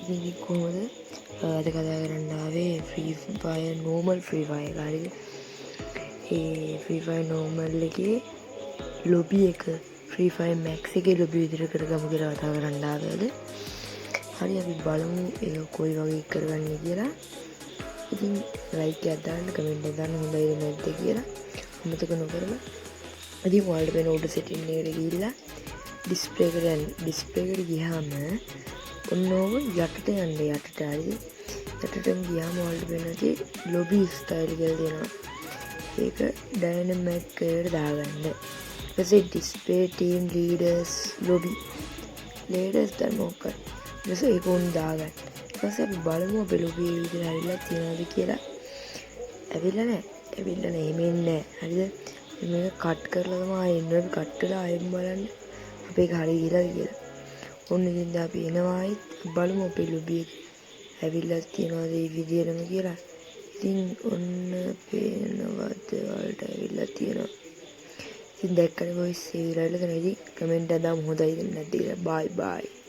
ඉතින් කොහොමද අද කතා කරන්න ආවේ free fire normal free fire හරිද? ඒ ෆ්‍රී ෆයර් නෝමල් එකේ ලොබි එක ෆ්‍රී ෆයර් මැක්ස් එකේ ලොබි විදිහට කරගමු කියලා කතා කරන්න ආවේ අද. හරි අපි බලමු ඒක කොයි වගේ කරගන්නේ කියලා. ඉතින් ලයික් එකක් දාන්න, කමෙන්ට් එකක් දාන්න හොඳයිද නැද්ද කියලා අමතක නොකරම. ඉතින් ඔයාලට වෙන උඩ සෙටින් එකට ගිහිල්ලා ඩිස්ප්ලේ එකට යන්න. ඩිස්ප්ලේ එකට ගියාම ඔන්න ඕක යටට යන්න යටට හරිද? යටටම ගියාම ඔයාලට වෙනදී ලොබි ස්ටයිල් කියලා දෙනවා. ඒක ඩයිනමික් එකට දාගන්න. ඊට පස්සේ display team leaders lobby leaders දැන් මොකක්ද? ඊට පස්සේ ඒක උන් දාගන්න. ඊට පස්සේ අපි බලමු අපේ ලොබි ඒ විදිහට ඇවිල්ලා තියනවද කියලා. ඇවිල්ලා නැහැ. එහෙම එන්නේ නැහැ. හරිද? මේක කට් කරලා තමයි ආයෙත් අපි කට් කරලා ආයෙත් බලන්න අපේ එක හරි ගිහලා කියලා. ඔන්න ඉතින් අපි එනවායි බලමු අපේ ලොබි එක ඇවිල්ලා තියනවාද මේ විදිහටම කියලා. ඉතින් ඔන්න පේනවද ඔයාලට ඇවිල්ලා තියෙනවා. ඉතින් දැක්කනේ බොයිස් ඒ විදිහට ඉතින් කමෙන්ට් එකක් දාමු හොඳයිද නැද්ද කියලා. බයි බයි.